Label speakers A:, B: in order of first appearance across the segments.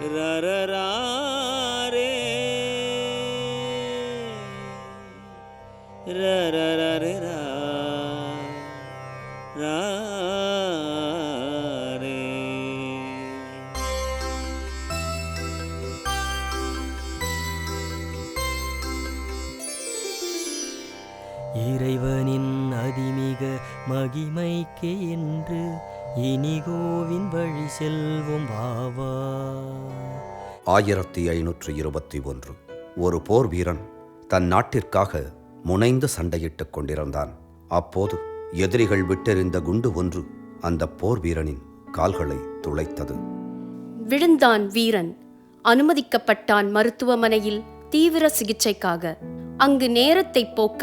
A: ரரராரே ரரரரரா ராரே.
B: இறைவனின் அதிமிக மகிமைக்கு என்று இனிகோவின் வழி செல்வோம் வாவா.
C: 1521 ஒரு போர் வீரன் தன் நாட்டிற்காக முனைந்து சண்டையிட்டுக் கொண்டிருந்தான். அப்போது எதிரிகள் விட்டெறிந்த குண்டு ஒன்று அந்த போர் வீரனின் கால்களை துளைத்தது.
D: விழுந்தான் வீரன். அனுமதிக்கப்பட்டான் மருத்துவமனையில் தீவிர சிகிச்சைக்காக. அங்கு நேரத்தை போக்க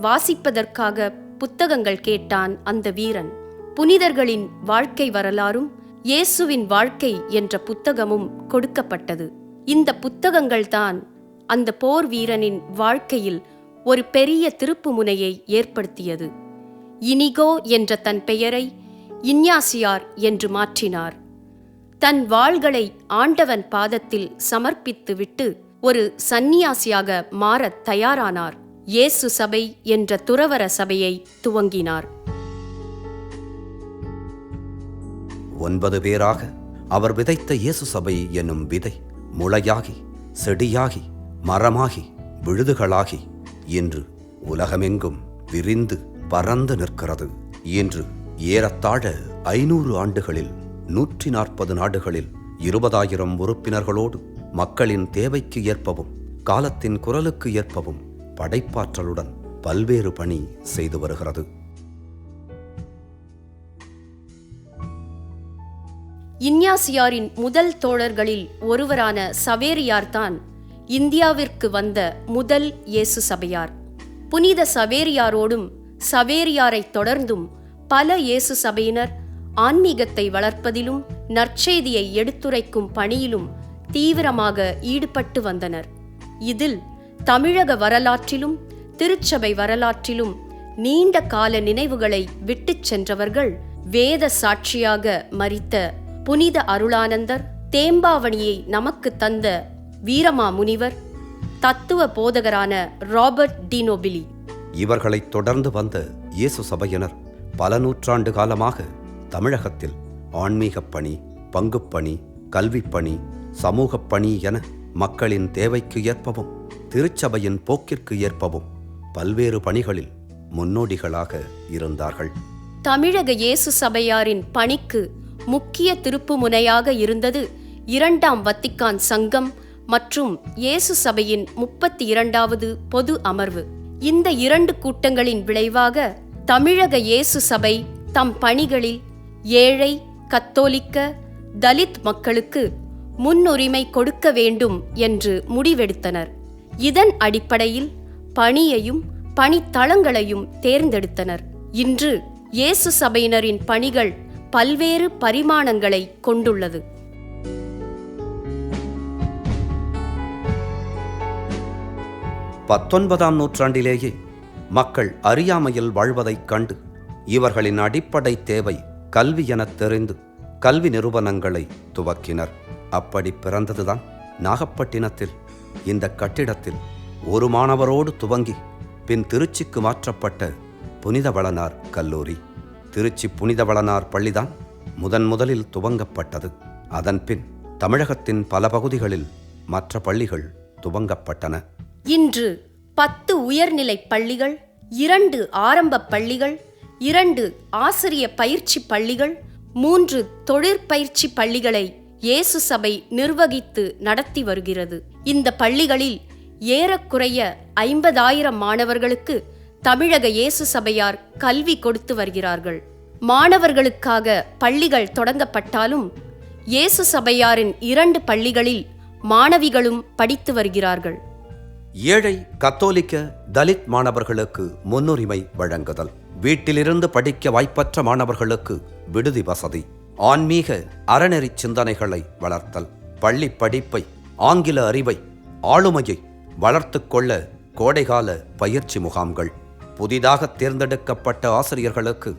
D: வாசிப்பதற்காக புத்தகங்கள் கேட்டான் அந்த வீரன். புனிதர்களின் வாழ்க்கை வரலாறும் இயேசுவின் வாழ்க்கை என்ற புத்தகமும் கொடுக்கப்பட்டது. இந்த புத்தகங்கள்தான் அந்த போர் வீரனின் வாழ்க்கையில் ஒரு பெரிய திருப்புமுனையை ஏற்படுத்தியது. இனிகோ என்ற தன் பெயரை இஞ்ஞாசியார் என்று மாற்றினார். தன் வாள்களை ஆண்டவன் பாதத்தில் சமர்ப்பித்துவிட்டு ஒரு சந்நியாசியாக மாறத் தயாரானார். இயேசு சபை என்ற துறவற சபையை துவங்கினார்.
C: 9 பேராக அவர் விதைத்த இயேசு சபை என்னும் விதை முளையாகி செடியாகி மரமாகி விழுதுகளாகி இன்று உலகமெங்கும் விரிந்து பறந்து நிற்கிறது. இன்று ஏறத்தாழ 500 ஆண்டுகளில் 140 நாடுகளில் 20,000 உறுப்பினர்களோடு மக்களின் தேவைக்கு ஏற்பவும் காலத்தின் குரலுக்கு ஏற்பவும் படைப்பாற்றலுடன் பல்வேறு பணி செய்து வருகிறது.
D: இஞ்ஞாசியாரின் முதல் தோழர்களில் ஒருவரான சவேரியார்தான் இந்தியாவிற்கு வந்த முதல் இயேசு சபையார். புனித சவேரியாரோடும் சவேரியாரை தொடர்ந்தும் பல இயேசு சபையினர் ஆன்மீகத்தை வளர்ப்பதிலும் நற்செய்தியை எடுத்துரைக்கும் பணியிலும் தீவிரமாக ஈடுபட்டு வந்தனர். இதில் தமிழக வரலாற்றிலும் திருச்சபை வரலாற்றிலும் நீண்ட கால நினைவுகளை விட்டுச் சென்றவர்கள் வேத சாட்சியாக மரித்த புனித அருளானந்தர், தேம்பாவணியை நமக்கு தந்த வீரமா முனிவர், தத்துவ போதகரான ராபர்ட் டி நோபிலி.
C: இவர்களை தொடர்ந்து வந்த இயேசு சபையினர் பல நூற்றாண்டு காலமாக தமிழகத்தில் ஆன்மீகப் பணி, பங்குப்பணி, கல்விப்பணி, சமூகப் பணி என மக்களின் தேவைக்கு ஏற்பவும் திருச்சபையின் போக்கிற்கு ஏற்பவும் பல்வேறு பணிகளில் முன்னோடிகளாக இருந்தார்கள்.
D: தமிழக இயேசு சபையாரின் பணிக்கு முக்கிய திருப்புமுனையாக இருந்தது 2ஆம் வத்திக்கான் சங்கம் மற்றும் இயேசு சபையின் 32வது பொது அமர்வு. இந்த 2 கூட்டங்களின் விளைவாக தமிழக இயேசு சபை தம் பணிகளில் ஏழை, கத்தோலிக்க, தலித் மக்களுக்கு முன்னுரிமை கொடுக்க வேண்டும் என்று முடிவெடுத்தனர். இதன் அடிப்படையில் பணியையும் பணித்தளங்களையும் தேர்ந்தெடுத்தனர். இன்று இயேசு சபையினரின் பணிகள் பல்வேறு பரிமாணங்களை கொண்டுள்ளது.
C: பத்தொன்பதாம் நூற்றாண்டிலேயே மக்கள் அறியாமையில் வாழ்வதைக் கண்டு இவர்களின் அடிப்படை தேவை கல்வி எனத் தெரிந்து கல்வி நிறுவனங்களை துவக்கினர். அப்படி பிறந்ததுதான் நாகப்பட்டினத்தில் இந்த கட்டிடத்தில் ஒரு மாணவரோடு துவங்கி பின் திருச்சிக்கு மாற்றப்பட்ட புனிதவளனார் கல்லூரி. திருச்சி புனிதவளனார் பள்ளிதான் முதலில் துவங்கப்பட்டது. அதன் பின் தமிழகத்தின் பல பகுதிகளில் மற்ற பள்ளிகள் துவங்கப்பட்டன.
D: இன்று 10 உயர்நிலை பள்ளிகள், 2 ஆரம்ப பள்ளிகள், 2 ஆசிரிய பயிற்சி பள்ளிகள், 3 தொழிற்பயிற்சி பள்ளிகளை இயேசு சபை நிர்வகித்து நடத்தி வருகிறது. இந்த பள்ளிகளில் ஏறக்குறைய 50,000 மாணவர்களுக்கு தமிழக இயேசு சபையார் கல்வி கொடுத்து வருகிறார்கள். மாணவர்களுக்காக பள்ளிகள் தொடங்கப்பட்டாலும் இயேசு சபையாரின் 2 பள்ளிகளில் மாணவிகளும் படித்து வருகிறார்கள்.
C: ஏழை, கத்தோலிக்க, தலித் மாணவர்களுக்கு முன்னுரிமை வழங்குதல், வீட்டிலிருந்து படிக்க வாய்ப்பற்ற மாணவர்களுக்கு விடுதி வசதி, ஆன்மீக அறநெறி சிந்தனைகளை வளர்த்தல், பள்ளி படிப்பை, ஆங்கில அறிவை, ஆளுமையை வளர்த்து கொள்ள கோடைகால பயிற்சி முகாம்கள், புதிதாக தேர்ந்தெடுக்கப்பட்ட ஆசிரியர்களுக்கு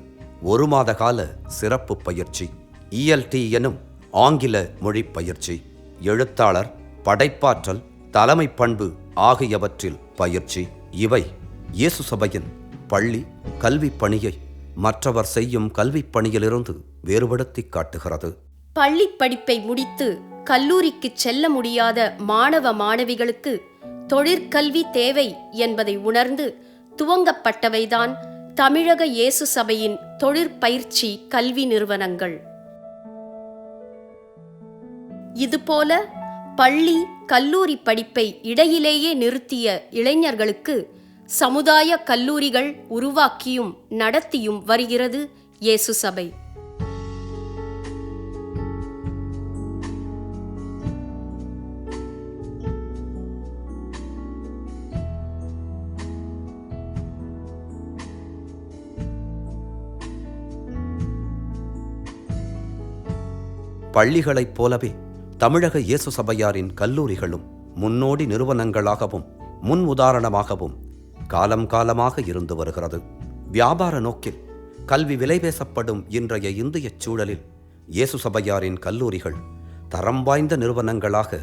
C: 1 மாத கால சிறப்பு பயிற்சி, ELT எனும் ஆங்கில மொழி பயிற்சி, எழுத்தாளர், படைப்பாற்றல், தலைமை பண்பு ஆகியவற்றில் பயிற்சி. இவை இயேசு சபையின் பள்ளி கல்விப் பணியை மற்றவர் செய்யும் கல்விப் பணியிலிருந்து வேறுபடுத்தி காட்டுகிறது.
D: பள்ளி படிப்பை முடித்து கல்லூரிக்கு செல்ல முடியாத மாணவ மாணவிகளுக்கு தொழிற்கல்வி தேவை என்பதை உணர்ந்து துவங்கப்பட்டவைதான் தமிழக இயேசு சபையின் தொழிற்பயிற்சி கல்வி நிறுவனங்கள். இதுபோல பள்ளி கல்லூரி படிப்பை இடையிலேயே நிறுத்திய இளைஞர்களுக்கு சமுதாய கல்லூரிகள் உருவாக்கியும் நடத்தியும் வருகிறது இயேசு சபை.
C: பள்ளிகளைப் போலவே தமிழக இயேசு சபையாரின் கல்லூரிகளும் முன்னோடி நிறுவனங்களாகவும் முன் உதாரணமாகவும் காலம் காலமாக இருந்து வருகிறது. வியாபார நோக்கில் கல்வி விலை பேசப்படும் இன்றைய இந்திய சூழலில் இயேசு சபையாரின் கல்லூரிகள் தரம் வாய்ந்த நிறுவனங்களாக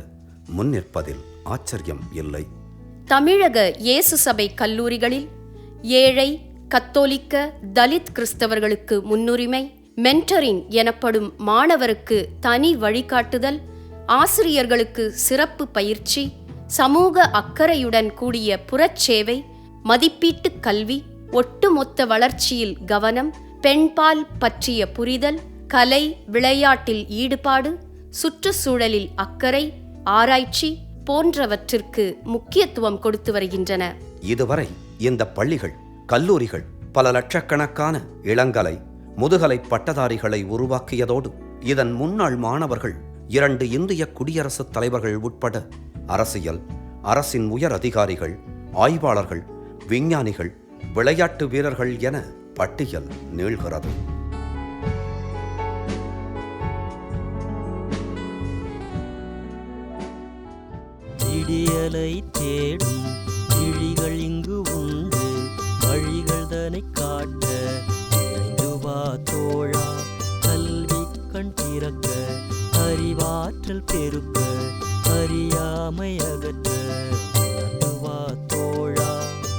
C: முன்னிற்பதில் ஆச்சரியம் இல்லை.
D: தமிழக இயேசு சபை கல்லூரிகளில் ஏழை, கத்தோலிக்க, தலித் கிறிஸ்தவர்களுக்கு முன்னுரிமை, மென்டரிங் எனப்படும் மாணவருக்கு தனி வழிகாட்டுதல், ஆசிரியர்களுக்கு சிறப்பு பயிற்சி, சமூக அக்கறையுடன் கூடிய புறச்சேவை, மதிப்பீட்டு கல்வி, ஒட்டுமொத்த வளர்ச்சியில் கவனம், பெண்பால் பற்றிய புரிதல், கலை விளையாட்டில் ஈடுபாடு, சுற்றுச்சூழலில் அக்கறை, ஆராய்ச்சி போன்றவற்றிற்கு முக்கியத்துவம் கொடுத்து வருகின்றன.
C: இதுவரை இந்த பள்ளிகள் கல்லூரிகள் பல லட்சக்கணக்கான இளங்கலை முதுகலை பட்டதாரிகளை உருவாக்கியதோடு இதன் முன்னாள் மாணவர்கள் 2 இந்திய குடியரசுத் தலைவர்கள் உட்பட அரசியல், அரசின் உயர் அதிகாரிகள், ஆய்வாளர்கள், விஞ்ஞானிகள், விளையாட்டு வீரர்கள் என பட்டியல் நீள்கிறது.
B: விடியலை தேடும் விழிகள் இங்கு உண்டு, வழிகள் தனை காட்ட வா தோழா. கல்வி கண் திறக்க, அறிவாற்றல் பெருக்க, அறியாமை அகற்ற வா தோழா.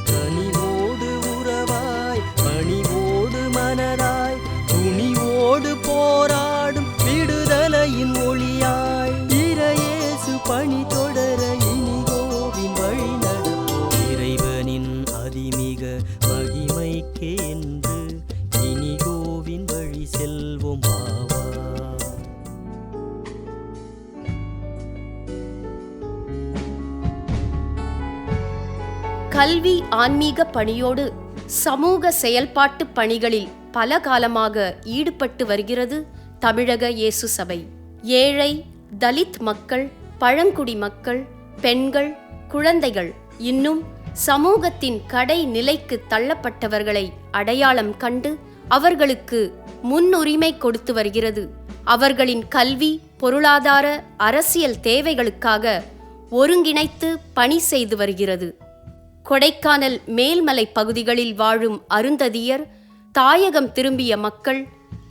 B: கனிவோடு உறவாய், பணிவோடு மனதாய், துணிவோடு போராடும் விடுதலையின் ஒளியாய், இறையேசு பணி தொடர இனிகோவின் வழி நடப்போம். இறைவனின் அதிமிக மகிமைக்கே என்று இனிகோவின் வழி செல்வோம் பாவா.
D: கல்வி ஆன்மீக பணியோடு சமூக செயல்பாட்டு பணிகளில் பல காலமாக ஈடுபட்டு வருகிறது தமிழக இயேசு சபை. ஏழை, தலித் மக்கள், பழங்குடி மக்கள், பெண்கள், குழந்தைகள், இன்னும் சமூகத்தின் கடை நிலைக்கு தள்ளப்பட்டவர்களை அடையாளம் கண்டு அவர்களுக்கு முன்னுரிமை கொடுத்து வருகிறது. அவர்களின் கல்வி, பொருளாதார, அரசியல் தேவைகளுக்காக ஒருங்கிணைத்து பணி செய்து வருகிறது. கொடைக்கானல் மேல்மலை பகுதிகளில் வாழும் அருந்ததியர், தாயகம் திரும்பிய மக்கள்,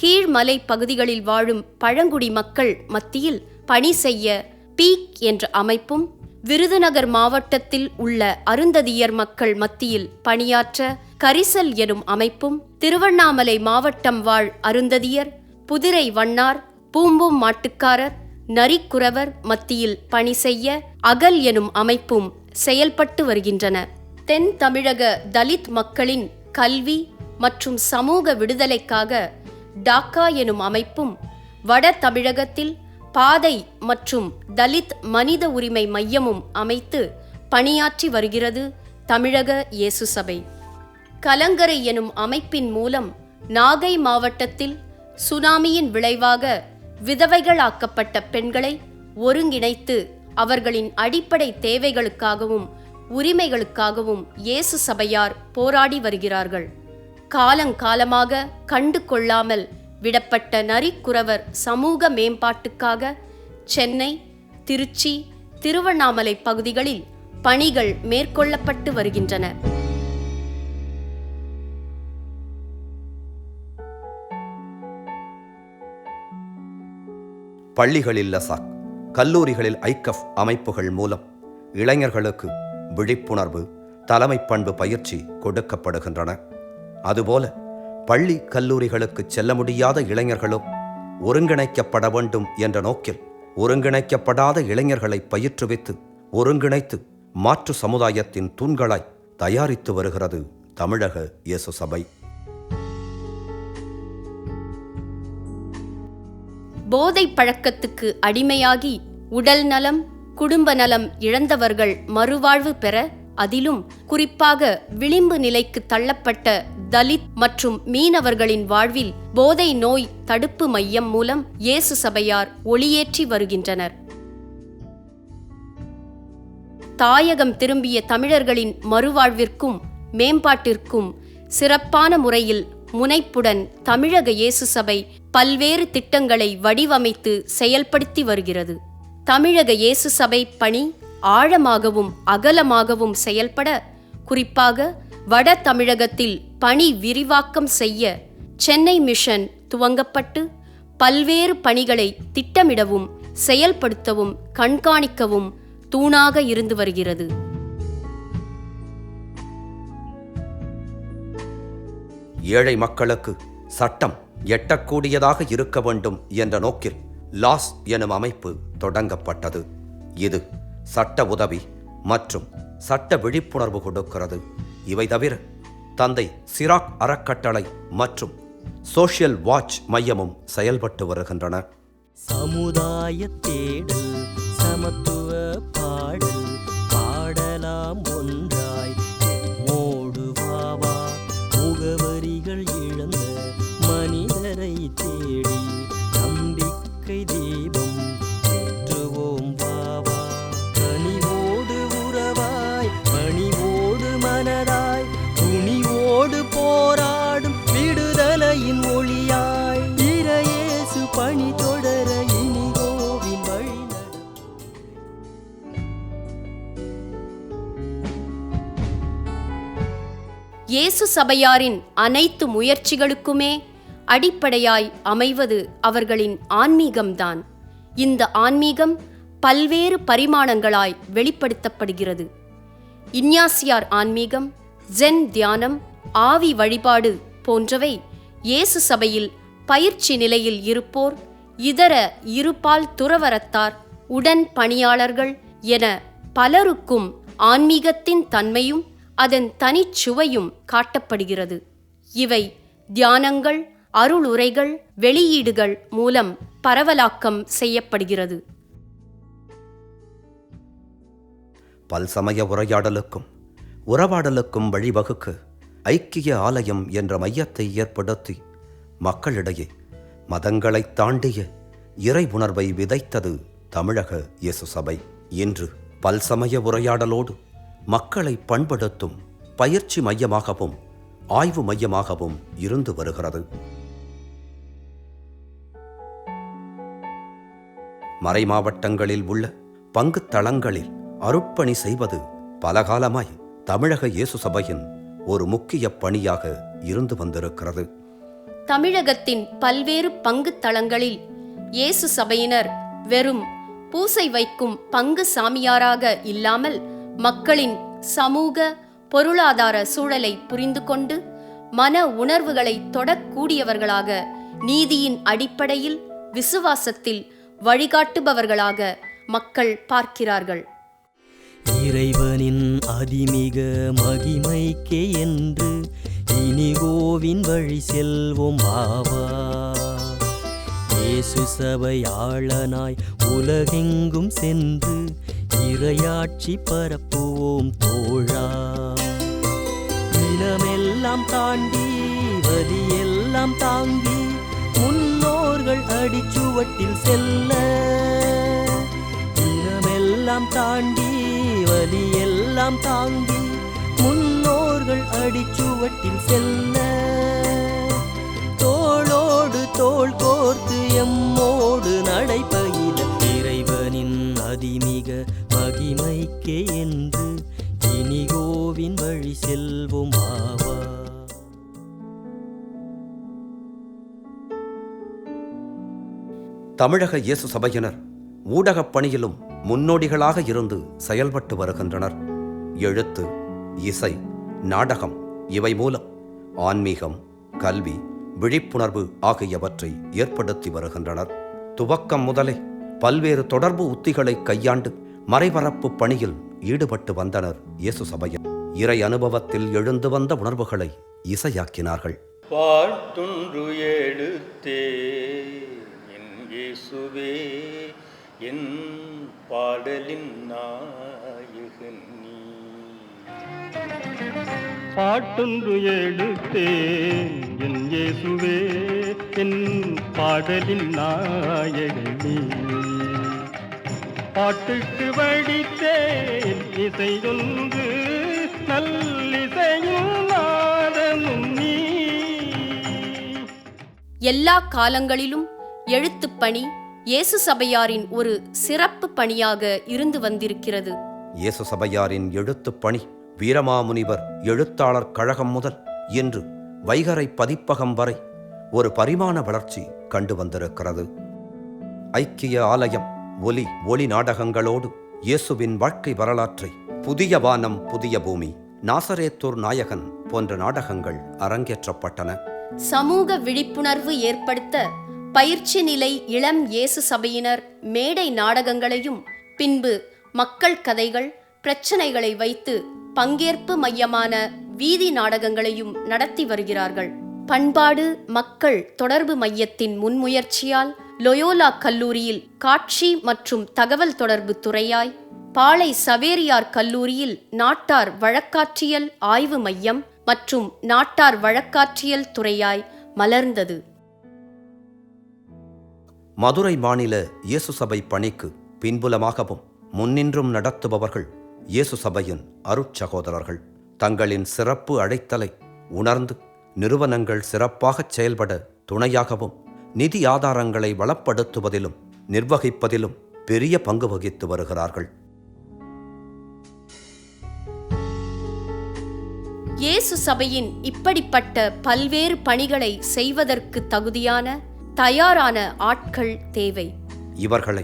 D: கீழ்மலை பகுதிகளில் வாழும் பழங்குடி மக்கள் மத்தியில் பணி செய்ய பீக் என்ற அமைப்பும், விருதுநகர் மாவட்டத்தில் உள்ள அருந்ததியர் மக்கள் மத்தியில் பணியாற்ற கரிசல் எனும் அமைப்பும், திருவண்ணாமலை மாவட்டம் வாழ் அருந்ததியர், புதிரை வண்ணார், பூம்பும் மாட்டுக்காரர், நரிக்குறவர் மத்தியில் பணி செய்ய அகல் எனும் அமைப்பும் செயல்பட்டு வருகின்றன. தென் தமிழக தலித் மக்களின் கல்வி மற்றும் சமூக விடுதலைக்காக டாக்கா எனும் அமைப்பும், வட தமிழகத்தில் பாதை மற்றும் தலித் மனித உரிமை மையமும் அமைத்து பணியாற்றி வருகிறது தமிழக இயேசு சபை. கலங்கரை எனும் அமைப்பின் மூலம் நாகை மாவட்டத்தில் சுனாமியின் விளைவாக விதவைகளாக்கப்பட்ட பெண்களை ஒருங்கிணைத்து அவர்களின் அடிப்படை தேவைகளுக்காகவும் உரிமைகளுக்காகவும் இயேசு சபையார் போராடி வருகிறார்கள். காலங்காலமாக கண்டு கொள்ளாமல் விடப்பட்ட நரிக்குறவர் சமூக மேம்பாட்டுக்காக சென்னை, திருச்சி, திருவண்ணாமலை பகுதிகளில் பணிகள் மேற்கொள்ளப்பட்டு வருகின்றன.
C: பள்ளிகளில் லசாக், கல்லூரிகளில் ஐக்கஃப் அமைப்புகள் மூலம் இளைஞர்களுக்கு விழிப்புணர்வு, தலைமை பண்பு பயிற்சி கொடுக்கப்படுகின்றன. அதுபோல பள்ளி கல்லூரிகளுக்கு செல்ல முடியாத இளைஞர்களும் ஒருங்கிணைக்கப்பட வேண்டும் என்ற நோக்கில் ஒருங்கிணைக்கப்படாத இளைஞர்களை பயிற்றுவித்து ஒருங்கிணைத்து மாற்று சமுதாயத்தின் தூண்களாய் தயாரித்து வருகிறது தமிழக இயேசு சபை.
D: போதை பழக்கத்துக்கு அடிமையாகி உடல் நலம், குடும்ப நலம் இழந்தவர்கள் மறுவாழ்வு பெற, அதிலும் குறிப்பாக விளிம்பு நிலைக்கு தள்ளப்பட்ட தலித் மற்றும் மீனவர்களின் வாழ்வில் போதை நோய் தடுப்பு மையம் மூலம் இயேசு சபையார் ஒளியேற்றி வருகின்றனர். தாயகம் திரும்பிய தமிழர்களின் மறுவாழ்விற்கும் மேம்பாட்டிற்கும் சிறப்பான முறையில் முனைப்புடன் தமிழக இயேசு சபை பல்வேறு திட்டங்களை வடிவமைத்து செயல்படுத்தி வருகிறது. தமிழக இயேசு சபை பணி ஆழமாகவும் அகலமாகவும் செயல்பட, குறிப்பாக வட தமிழகத்தில் பணி விரிவாக்கம் செய்ய சென்னை மிஷன் துவங்கப்பட்டு பல்வேறு பணிகளை திட்டமிடவும் செயல்படுத்தவும் கண்காணிக்கவும் தூணாக இருந்து வருகிறது.
C: ஏழை மக்களுக்கு சட்டம் எட்டக்கூடியதாக இருக்க வேண்டும் என்ற நோக்கில் லாஸ் எனும் அமைப்பு தொடங்கப்பட்டது. இது சட்ட உதவி மற்றும் சட்ட விழிப்புணர்வு கொடுக்கிறது. இவை தவிர தந்தை சிராக் அறக்கட்டளை மற்றும் சோஷியல் வாட்ச் மையமும் செயல்பட்டு வருகின்றன.
B: சமுதாய தேடல், சமத்துவ பாடல், பாடலாம் ஒன்றாய் மோடு வாவா, முகவரிகள் இழந்த மனிதரை தேடி நம்பிக்கை தீபம் ஏற்றுவோம் வாவா. கனிவோடு உறவாய், பணிவோடு மனதாய், துணிவோடு போராடும் விடுதலையின் ஒளியாய், இறையேசு பணி தொடர இனிகோவின் வழி நட.
D: இயேசு சபையாரின் அனைத்து முயற்சிகளுக்குமே அடிப்படையாய் அமைவது அவர்களின் ஆன்மீகம்தான். இந்த ஆன்மீகம் பல்வேறு பரிமாணங்களாய் வெளிப்படுத்தப்படுகிறது. இஞ்ஞாசியார் ஆன்மீகம், ஜென் தியானம், ஆவி வழிபாடு போன்றவை இயேசு சபையில் பயிற்சி நிலையில் இருப்போர், இதர இருபால் துறவரத்தார், உடன் பணியாளர்கள் என பலருக்கும் ஆன்மீகத்தின் தன்மையும் அதன் தனிச்சுவையும் காட்டப்படுகிறது. இவை தியானங்கள், அருளுரைகள், வெளியீடுகள் மூலம் பரவலாக்கம் செய்யப்படுகிறது.
C: பல்சமய உரையாடலுக்கும் உறவாடலுக்கும் வழிவகுக்க ஐக்கிய ஆலயம் என்ற மையத்தை ஏற்படுத்தி மக்களிடையே மதங்களைத் தாண்டிய இறை உணர்வை விதைத்தது தமிழக இயேசு சபை. இன்று பல்சமய உரையாடலோடு மக்களை பண்படுத்தும் பயிற்சி மையமாகவும் ஆய்வு மையமாகவும் இருந்து வருகிறது. மறைமாவட்டங்களில் உள்ள பங்கு தளங்களில் அருட்பணி செய்வது பலகாலமாய் தமிழக இயேசு சபையின் ஒரு முக்கிய பணியாக இருந்து வந்திருக்கிறது.
D: தமிழகத்தின் பல்வேறு பங்கு தளங்களில் இயேசு சபையினர் வெறும் பூசை வைக்கும் பங்கு சாமியாராக இல்லாமல் மக்களின் சமூக பொருளாதார சூழலை புரிந்து கொண்டு மன உணர்வுகளை தொடக்கூடியவர்களாக, நீதியின் அடிப்படையில் விசுவாசத்தில் வழிகாட்டுபவர்களாக மக்கள் பார்க்கிறார்கள்.
B: இறைவனின் அதிமிக மகிமைக்கே என்று இனிகோவின் வழி செல்வோம் ஆவா. இயேசு சபையாளனாய் உலகெங்கும் சென்று இறையாட்சி பரப்புவோம் தோழா. இனமெல்லாம் தாண்டி வலியெல்லாம் தாங்கி முன்னோர்கள் அடிச்சுவட்டில் செல்ல. இனமெல்லாம் தாண்டி வலியெல்லாம் தாங்கி முன்னோர்கள் அடிச்சுவட்டில் செல்ல. தோளோடு தோள் கோர்த்து எம்மோடு நடைபயில இறைவனின் அதிமிக மகிமைக்கே என்று இனிகோவின் வழி செல்வோம் ஆவா.
C: தமிழக இயேசு சபையினர் ஊடகப் பணியிலும் முன்னோடிகளாக இருந்து செயல்பட்டு வருகின்றனர். எழுத்து, இசை, நாடகம் இவை மூலம் ஆன்மீகம், கல்வி, விழிப்புணர்வு ஆகியவற்றை ஏற்படுத்தி வருகின்றனர். துவக்கம் முதலே பல்வேறு தொடர்பு உத்திகளை கையாண்டு மறைபரப்பு பணியில் ஈடுபட்டு வந்தனர் இயேசு சபையில். இறை அனுபவத்தில் எழுந்து வந்த உணர்வுகளை இசையாக்கினார்கள்.
A: பாட்டொன்று எடுத்தே என் இயேசுவே, என் பாடலின் நாயகன் நீ.
E: பாட்டொன்று எடுத்தேன் என் இயேசுவே, என் பாடலின் நாயகன் நீ. பாட்டுக்கு வடித்தேன் இசையொன்று, நல்லிசையும் நாதமும் நீ.
D: எல்லா காலங்களிலும் எழுத்துப் பணி இயேசு சபையாரின் ஒரு சிறப்பு பணியாக இருந்து வந்திருக்கிறது.
C: இயேசு சபையாரின் எழுத்துப் பணி வீரமாமுனிவர் எழுத்தாளர் கழகம் முதல் இன்று வைகறை பதிப்பகம் வரை ஒரு பரிமாண வளர்ச்சி கண்டு வந்திருக்கிறது. ஐக்கிய ஆலயம் ஒளி நாடகங்களோடு இயேசுவின் வாழ்க்கை வரலாற்றை, புதிய வானம் புதிய பூமி, நாசரேத்தூர் நாயகன் போன்ற நாடகங்கள் அரங்கேற்றப்பட்டன.
D: சமூக விழிப்புணர்வு ஏற்படுத்த பயிற்சி நிலை இளம் இயேசு சபையினர் மேடை நாடகங்களையும், பின்பு மக்கள் கதைகள், பிரச்சனைகளை வைத்து பங்கேற்பு மையமான வீதி நாடகங்களையும் நடத்தி வருகிறார்கள். பண்பாடு மக்கள் தொடர்பு மையத்தின் முன்முயற்சியால் லொயோலா கல்லூரியில் காட்சி மற்றும் தகவல் தொடர்பு துறையாய், பாளை சவேரியார் கல்லூரியில் நாட்டார் வழக்காற்றியல் ஆய்வு மையம் மற்றும் நாட்டார் வழக்காற்றியல் துறையாய் மலர்ந்தது.
C: மதுரை மாநில இயேசு சபை பணிக்கு பின்புலமாகவும் முன்னின்றும் நடத்துபவர்கள் இயேசு சபையின் அருட்சகோதரர்கள். தங்களின் சிறப்பு அழைத்தலை உணர்ந்து நிறுவனங்கள் சிறப்பாகச் செயல்பட துணையாகவும், நிதி ஆதாரங்களை வளப்படுத்துவதிலும் நிர்வகிப்பதிலும் பெரிய பங்கு வகித்து வருகிறார்கள்.
D: இயேசு சபையின் இப்படிப்பட்ட பல்வேறு பணிகளை செய்வதற்கு தகுதியான தயாரான ஆட்கள் தேவை.
C: இவர்களை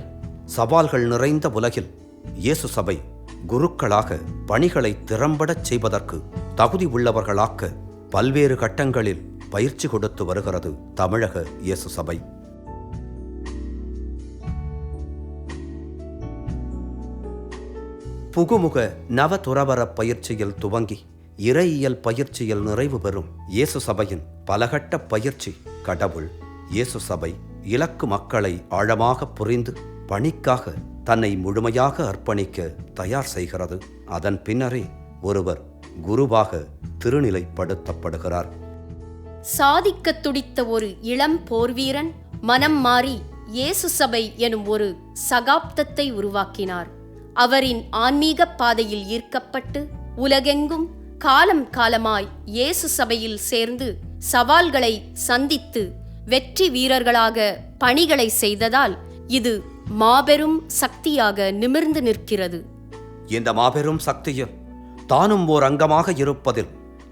C: சவால்கள் நிறைந்த உலகில் இயேசு சபை குருக்களாக பணிகளை திறம்படச் செய்வதற்கு தகுதி உள்ளவர்களாக்க பல்வேறு கட்டங்களில் பயிற்சி கொடுத்து வருகிறது தமிழக இயேசு சபை. புகுமுக நவதுறவர பயிற்சியில் துவங்கி இறையியல் பயிற்சியில் நிறைவு பெறும் இயேசு சபையின் பலகட்ட பயிற்சி கடவுள், இயேசு சபை இலக்கு மக்களை ஆழமாக புரிந்து பணிக்காக தன்னை முழுமையாக அர்ப்பணிக்க தயார் செய்கிறது. அதன் பின்னரே ஒருவர் குருவாக திருநிலைப்படுத்தப்படுகிறார்.
D: சாதிக்க துடித்த ஒரு இளம் போர்வீரன் மனம் மாறி இயேசு சபை எனும் ஒரு சகாப்தத்தை உருவாக்கினார். அவரின் ஆன்மீக பாதையில் ஈர்க்கப்பட்டு உலகெங்கும் காலம் காலமாய் இயேசு சபையில் சேர்ந்து சவால்களை சந்தித்து வெற்றி வீரர்களாக பணிகளை செய்ததால் இது மாபெரும் சக்தியாக நிமிர்ந்து நிற்கிறது.
C: இந்த மாபெரும் சக்தியில் தானும் ஓர் அங்கமாக இருப்பதில்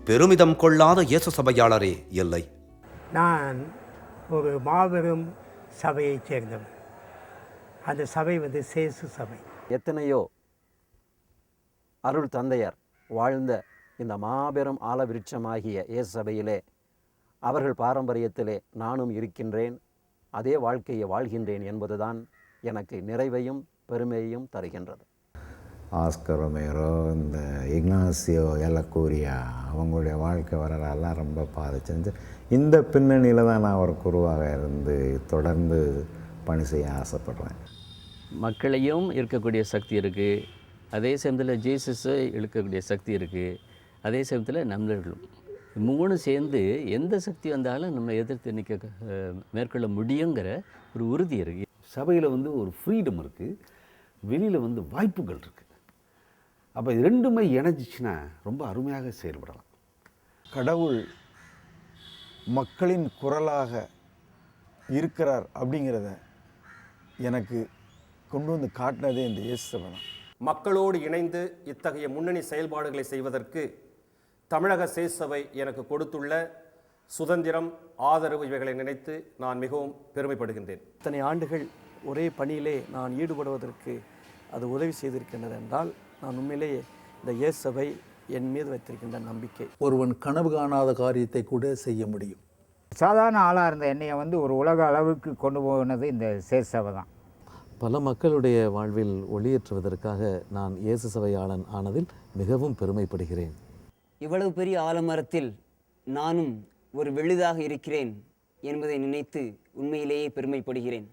C: பெருமிதம் கொள்ளாத இயேசு சபையாளரே இல்லை.
F: நான் ஒரு மாபெரும் சபையைச் சேர்ந்தவன். அந்த சபை சேசு சபை.
G: எத்தனையோ அருள் தந்தையர் வாழ்ந்த இந்த மாபெரும் ஆலவிருட்சமாகிய இயேசு சபையிலே அவர்கள் பாரம்பரியத்திலே நானும் இருக்கின்றேன், அதே வாழ்க்கையை வாழ்கின்றேன் என்பதுதான் எனக்கு நிறைவையும் பெருமையையும் தருகின்றது.
H: ஆஸ்கர் ரொமேரோ, இந்த இக்னாசியோ எலக்கூரியா அவங்களுடைய வாழ்க்கை வரலாறுலாம் ரொம்ப பாதிச்சு இந்த பின்னணியில் தான் நான் ஒரு குருவாக இருந்து தொடர்ந்து பணி செய்ய ஆசைப்படுறேன்.
I: மக்களையும் இருக்கக்கூடிய சக்தி இருக்குது, அதே சமயத்தில் ஜீசஸை இழுக்கக்கூடிய சக்தி இருக்குது, அதே சமயத்தில் நம்மளும் மூணு சேர்ந்து எந்த சக்தி வந்தாலும் நம்ம எதிர்த்து நிற்க மேற்கொள்ள முடியுங்கிற ஒரு உறுதி இருக்குது.
J: சபையில் ஒரு ஃப்ரீடம் இருக்குது, வெளியில் வாய்ப்புகள் இருக்குது. அப்போ இது ரெண்டுமே இணைஞ்சிச்சுன்னா ரொம்ப அருமையாக செயல்படலாம்.
K: கடவுள் மக்களின் குரலாக இருக்கிறார் அப்படிங்கிறத எனக்கு கொண்டு காட்டினதே இந்த இயேசு சபை தான்.
L: மக்களோடு இணைந்து இத்தகைய முன்னணி செயல்பாடுகளை செய்வதற்கு தமிழக இயேசு சபை எனக்கு கொடுத்துள்ள சுதந்திரம், ஆதரவு இவைகளை நினைத்து நான் மிகவும் பெருமைப்படுகின்றேன்.
G: இத்தனை ஆண்டுகள்
M: ஒரே பணியிலே நான் ஈடுபடுவதற்கு அது உதவி செய்திருக்கின்றது என்றால் நான் உண்மையிலேயே இந்த இயேசு சபை என் மீது வைத்திருக்கின்ற நம்பிக்கை.
N: ஒருவன் கனவு காணாத காரியத்தை கூட செய்ய முடியும்.
O: சாதாரண ஆளாக இருந்த என்னையை வந்து ஒரு உலக அளவுக்கு கொண்டு போனது இந்த சேஸ் சபை தான்.
P: பல மக்களுடைய வாழ்வில் ஒளியேற்றுவதற்காக நான் இயேசு சபையாளன் ஆனதில் மிகவும் பெருமைப்படுகிறேன்.
Q: இவ்வளவு பெரிய ஆலமரத்தில் நானும் ஒரு விழுதாக இருக்கிறேன் என்பதை நினைத்து உண்மையிலேயே பெருமைப்படுகிறேன்.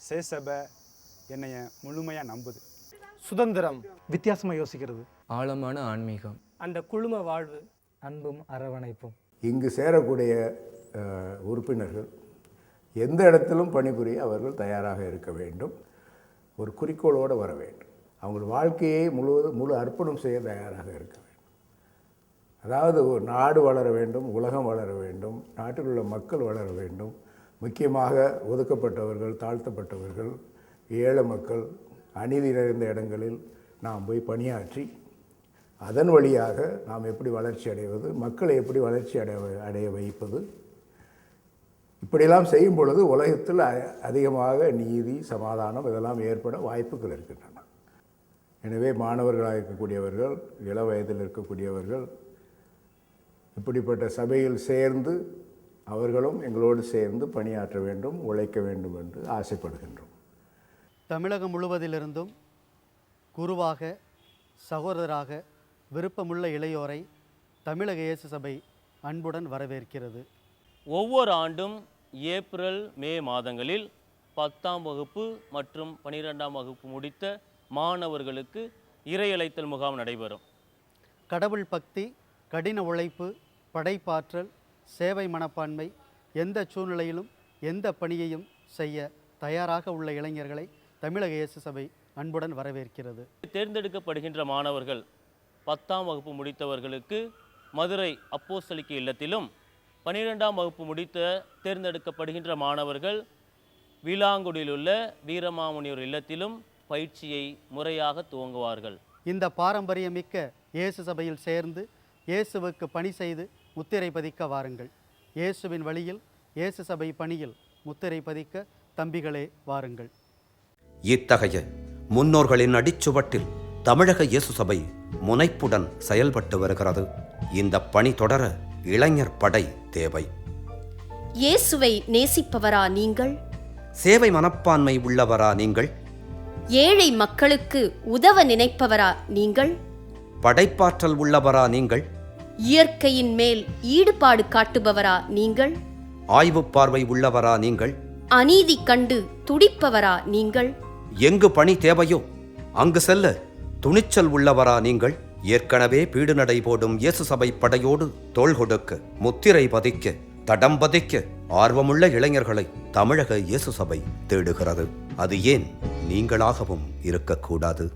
R: சேசபை என்னைய முழுமையாக நம்புது.
S: சுதந்திரம்,
T: வித்தியாசமாக யோசிக்கிறது,
U: ஆழமான ஆன்மீகம்,
S: அந்த குழும வாழ்வு,
T: அன்பும் அரவணைப்பும்.
V: இங்கு சேரக்கூடிய உறுப்பினர்கள் எந்த இடத்திலும் பணிபுரிய அவர்கள் தயாராக இருக்க வேண்டும். ஒரு குறிக்கோளோடு வர வேண்டும். அவங்க வாழ்க்கையை முழு அர்ப்பணம் செய்ய தயாராக இருக்க வேண்டும். அதாவது ஒரு நாடு வளர வேண்டும், உலகம் வளர வேண்டும், நாட்டில் உள்ள மக்கள் வளர வேண்டும். முக்கியமாக ஒதுக்கப்பட்டவர்கள், தாழ்த்தப்பட்டவர்கள், ஏழை மக்கள், அநீதி நிறைந்த இடங்களில் நாம் போய் பணியாற்றி அதன் வழியாக நாம் எப்படி வளர்ச்சி அடைவது, மக்களை எப்படி வளர்ச்சி அடைய வைப்பது, இப்படியெல்லாம் செய்யும் பொழுது உலகத்தில் அதிகமாக நீதி, சமாதானம் இதெல்லாம் ஏற்பட வாய்ப்புகள் இருக்கின்றன. எனவே மாணவர்களாக இருக்கக்கூடியவர்கள், இள வயதில் இருக்கக்கூடியவர்கள் இப்படிப்பட்ட சபையில் சேர்ந்து அவர்களும் எங்களோடு சேர்ந்து பணியாற்ற வேண்டும், உழைக்க வேண்டும் என்று ஆசைப்படுகின்றோம்.
T: தமிழகம் முழுவதிலிருந்தும் குருவாக, சகோதரராக விருப்பமுள்ள இளையோரை தமிழக இயேசு சபை அன்புடன் வரவேற்கிறது.
W: ஒவ்வொரு ஆண்டும் ஏப்ரல், மே மாதங்களில் 10ஆம் வகுப்பு மற்றும் 12ஆம் வகுப்பு முடித்த மாணவர்களுக்கு இறையழைத்தல் முகாம் நடைபெறும்.
T: கடவுள் பக்தி, கடின உழைப்பு, படைப்பாற்றல், சேவை மனப்பான்மை, எந்த சூழ்நிலையிலும் எந்த பணியையும் செய்ய தயாராக உள்ள இளைஞர்களை தமிழக இயேசு சபை அன்புடன் வரவேற்கிறது.
W: தேர்ந்தெடுக்கப்படுகின்ற மாணவர்கள் 10ஆம் வகுப்பு முடித்தவர்களுக்கு மதுரை அப்போஸ்தலிக்க இல்லத்திலும், 12ஆம் வகுப்பு முடித்த தேர்ந்தெடுக்கப்படுகின்ற மாணவர்கள் வீலாங்குடியில் உள்ள வீரமாமுனிவர் இல்லத்திலும் பயிற்சியை முறையாக துவங்குவார்கள்.
T: இந்த பாரம்பரியமிக்க இயேசு சபையில் சேர்ந்து இயேசுவுக்கு பணி செய்து முத்திரை பதிக்க வாருங்கள். இயேசுவின் வழியில், இயேசு சபை பணியில் முத்திரை பதிக்க தம்பிகளே வாருங்கள்.
C: இத்தகைய முன்னோர்களின் அடிச்சுவட்டில் தமிழக இயேசு சபை முனைப்புடன் செயல்பட்டு வருகிறது. இந்த பணி தொடர இளைஞர் படை தேவை.
D: இயேசுவை நேசிப்பவரா நீங்கள்?
C: சேவை மனப்பான்மை உள்ளவரா நீங்கள்?
D: ஏழை மக்களுக்கு உதவ நினைப்பவரா நீங்கள்?
C: படைப்பாற்றல் உள்ளவரா நீங்கள்?
D: இயற்கையின் மேல் ஈடுபாடு காட்டுபவரா நீங்கள்?
C: ஆய்வு பார்வை உள்ளவரா நீங்கள்?
D: அநீதி கண்டு துடிப்பவரா நீங்கள்?
C: எங்கு பணி தேவையோ அங்கு செல்ல துணிச்சல் உள்ளவரா நீங்கள்? ஏற்கனவே பீடு நடை போடும் இயேசு சபை படையோடு தோள் கொடுக்க, முத்திரை பதிக்க, தடம் பதிக்க ஆர்வமுள்ள இளைஞர்களை தமிழக இயேசு சபை தேடுகிறது. அது ஏன் நீங்களாகவும் இருக்கக்கூடாது?